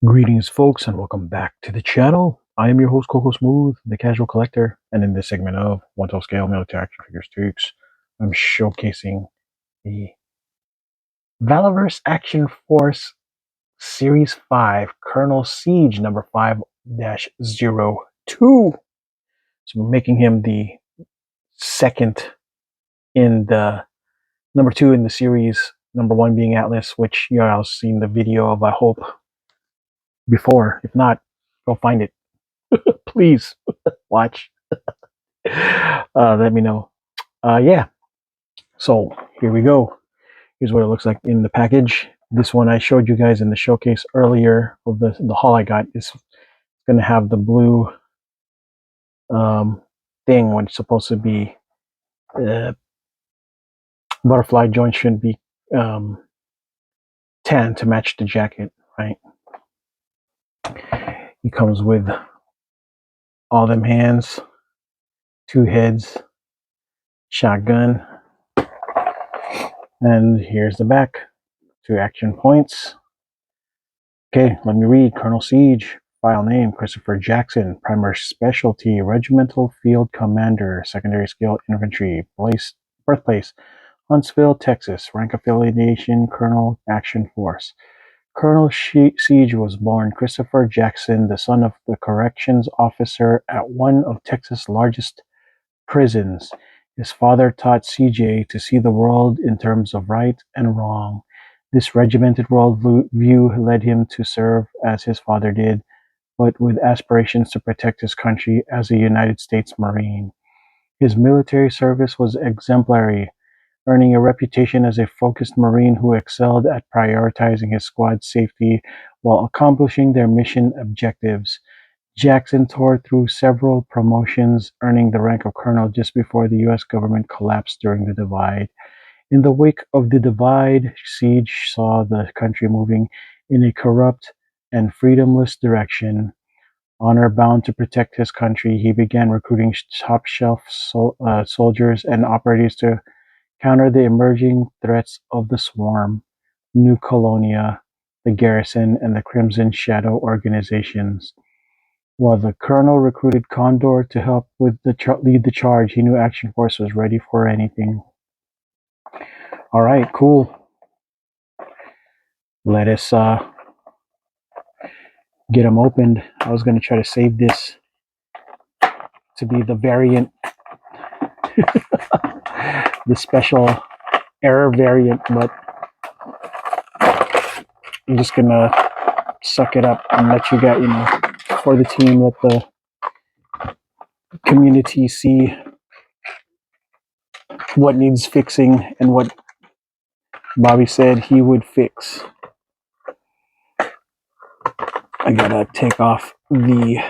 Greetings, folks, and welcome back to the channel. I am your host, Coco Smooth, the Casual Collector, and in this segment of 1/12 Scale Military Action Figures 2X, I'm showcasing the Valaverse Action Force Series 5, Colonel Siege number 5-02. So we're making him the second in the number 2 in the series, number 1 being Atlas, which you all seen the video of, I hope, before. If not, go find it. Please watch. Let me know. Yeah, so here we go. Here's what it looks like in the package. This one I showed you guys in the showcase earlier of the haul I got is going to have the blue thing when it's supposed to be butterfly joint should be tan to match the jacket, right? He comes with all them hands, 2 heads, shotgun, and here's the back, 2 action points. Okay, let me read. Colonel Siege, file name, Christopher Jackson, primary specialty, Regimental Field Commander, secondary skill, infantry, birthplace, Huntsville, Texas, rank affiliation, Colonel, Action Force. Colonel Siege was born Christopher Jackson, the son of the corrections officer at one of Texas' largest prisons. His father taught CJ to see the world in terms of right and wrong. This regimented worldview led him to serve as his father did, but with aspirations to protect his country as a United States Marine. His military service was exemplary, earning a reputation as a focused Marine who excelled at prioritizing his squad's safety while accomplishing their mission objectives. Jackson tore through several promotions, earning the rank of colonel just before the U.S. government collapsed during the Divide. In the wake of the Divide, Siege saw the country moving in a corrupt and freedomless direction. Honor-bound to protect his country, he began recruiting top-shelf soldiers and operatives to counter the emerging threats of the Swarm, New Colonia, the Garrison, and the Crimson Shadow organizations. While the colonel recruited Condor to help with lead the charge, he knew Action Force was ready for anything. All right, cool. Let us get them opened. I was going to try to save this to be the variant, the special error variant, but I'm just going to suck it up and let you guys, for the team, let the community see what needs fixing and what Bobby said he would fix. I gotta take off the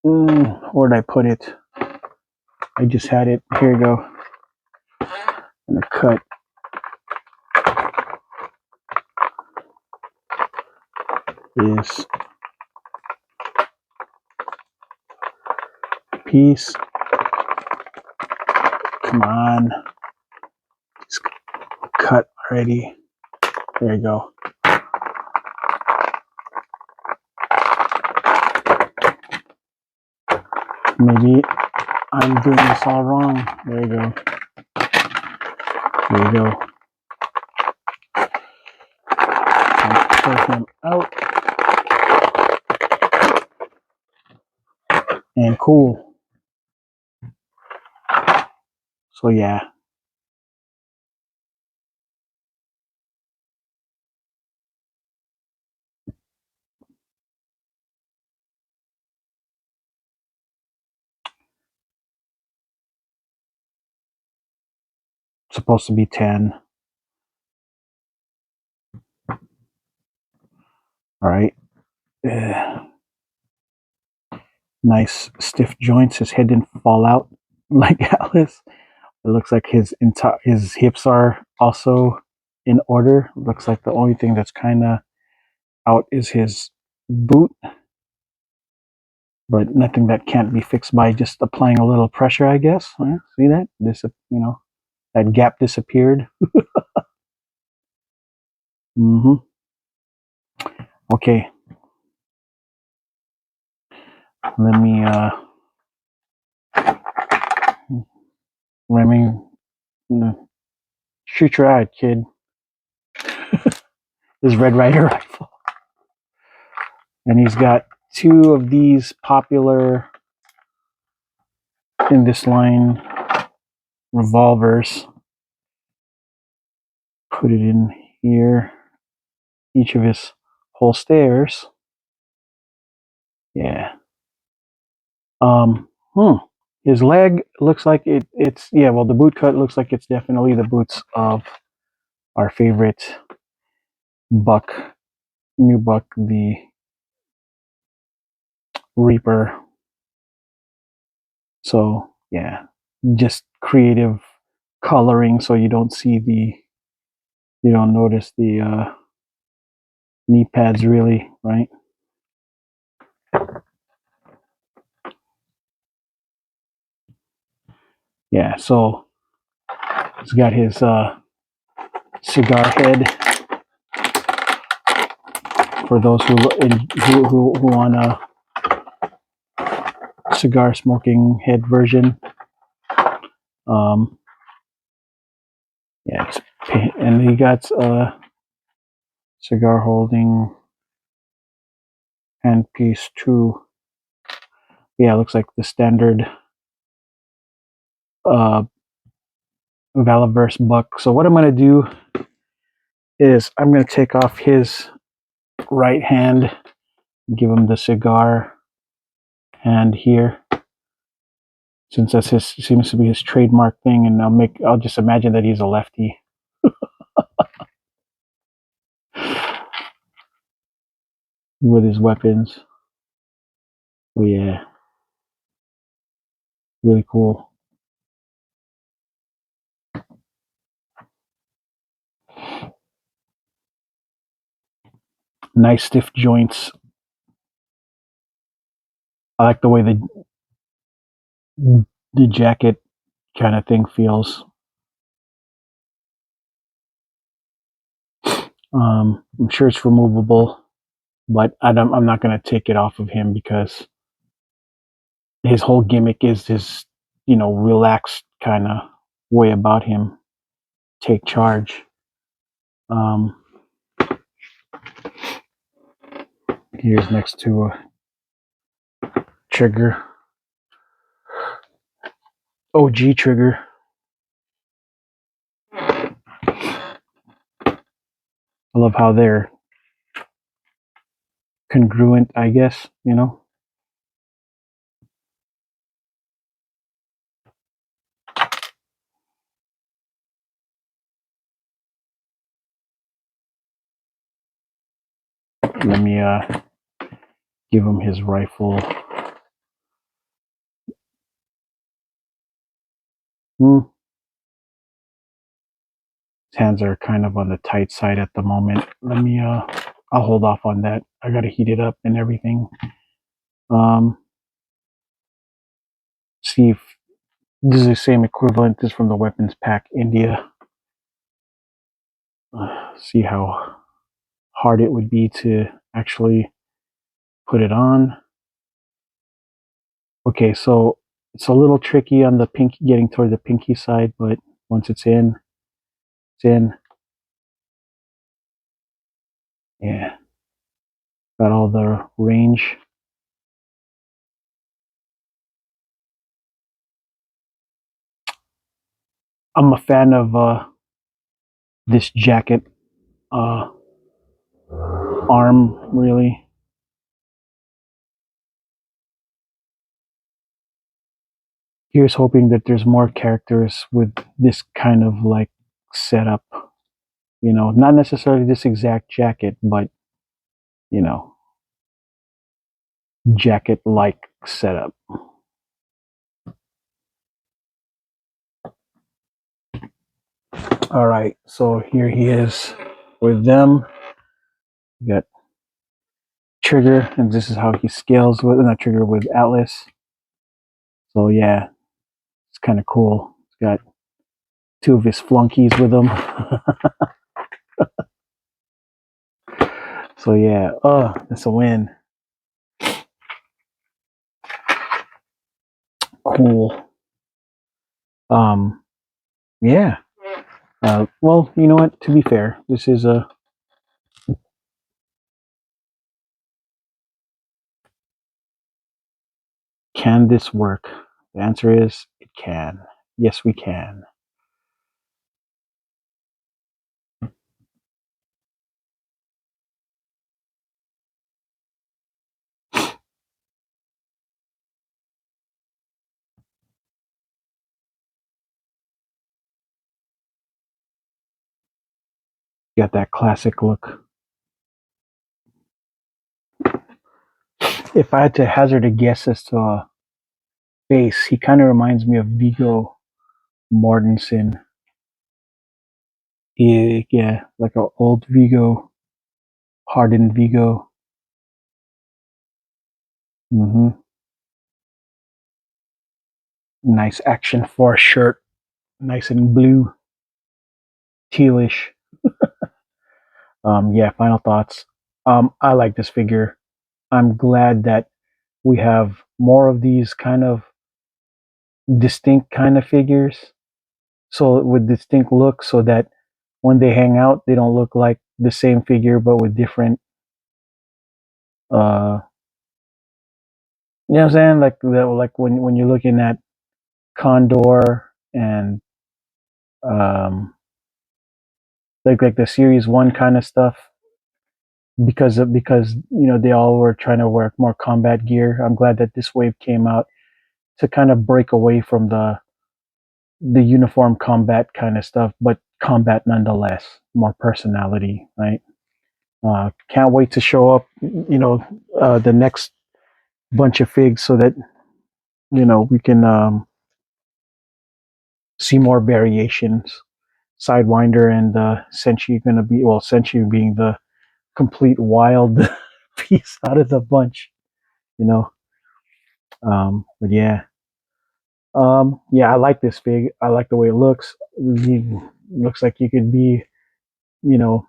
where'd I put it? I just had it. Here we go. I'm gonna cut this piece. Come on. It's cut already. There you go. Maybe I'm doing this all wrong. There you go. There you go. Pull him out. And cool. So yeah. It's supposed to be 10. All right. Nice stiff joints. His head didn't fall out like Alice. It looks like his hips are also in order. Looks like the only thing that's kind of out is his boot, but nothing that can't be fixed by just applying a little pressure, I guess. See that? This, That gap disappeared. Mm-hmm. Okay. Let me Remy, shoot your eye, kid. This Red Ryder rifle. And he's got two of these popular in this line revolvers. Put it in here. Each of his holsters. Yeah. His leg looks like it's yeah, well the boot cut looks like it's definitely the boots of our favorite buck, new buck, the Reaper. So yeah, just creative coloring so you don't see you don't notice the knee pads really, right? Yeah, so he's got his cigar head for those who want a cigar smoking head version. Yeah, and he got cigar holding handpiece too. Yeah, it looks like the standard Valaverse buck. So what I'm going to do is I'm going to take off his right hand, give him the cigar hand here, since that's his seems to be his trademark thing, and I'll just imagine that he's a lefty. With his weapons. Oh yeah, really cool. Nice stiff joints. I like the way the jacket kind of thing feels. I'm sure it's removable, but I'm not going to take it off of him because his whole gimmick is his, relaxed kind of way about him. Take charge. Here's next to a trigger. OG trigger. I love how they're congruent, I guess, Let me give him his rifle. His hands are kind of on the tight side at the moment. Let me I'll hold off on that. I gotta heat it up and everything. See if this is the same equivalent. This is from the weapons pack India. See how hard it would be to actually put it on. Okay, so it's a little tricky on the pinky, getting toward the pinky side, but once it's in, it's in. Yeah, got all the range. I'm a fan of this jacket arm, really. Here's hoping that there's more characters with this kind of like setup. Not necessarily this exact jacket, but jacket like setup. All right, so here he is with them. You got Trigger, and this is how he scales with, not Trigger, with Atlas. So yeah, it's kind of cool. It's got 2 of his flunkies with him. So yeah, that's a win. Cool. Yeah. Well, you know what? To be fair, this is a. Can this work? The answer is it can. Yes, we can. Got that classic look. If I had to hazard a guess as to a face, he kind of reminds me of Viggo Mortensen. Yeah, like an old Viggo, hardened Viggo. Mm-hmm. Nice Action Force shirt, nice and blue, tealish. Yeah, final thoughts. I like this figure. I'm glad that we have more of these kind of distinct kind of figures. So with distinct looks, so that when they hang out, they don't look like the same figure, but with different. You know what I'm saying? Like when you're looking at Condor and like the series one kind of stuff, because they all were trying to wear more combat gear. I'm glad that this wave came out to kind of break away from the uniform combat kind of stuff, but combat nonetheless, more personality, right? Can't wait to show up, the next bunch of figs so that we can see more variations. Sidewinder and Senshi going to be, well, Senshi being the complete wild piece out of the bunch, you know. But yeah, yeah, I like this fig. I like the way it looks. It looks like you could be, you know,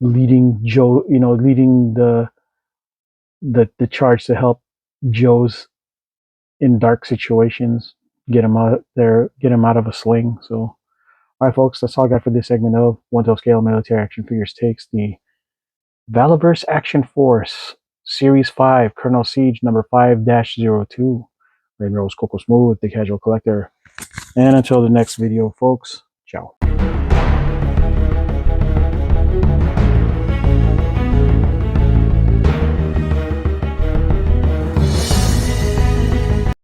leading Joe, leading the charge to help Joe's in dark situations, get him out there, get him out of a sling. So, all right, folks, that's all I got for this segment of One to Scale Military Action Figures Takes the Valaverse Action Force Series 5 Colonel Siege number 5-02. Red Rose Coco Smooth, the casual collector. And until the next video, folks,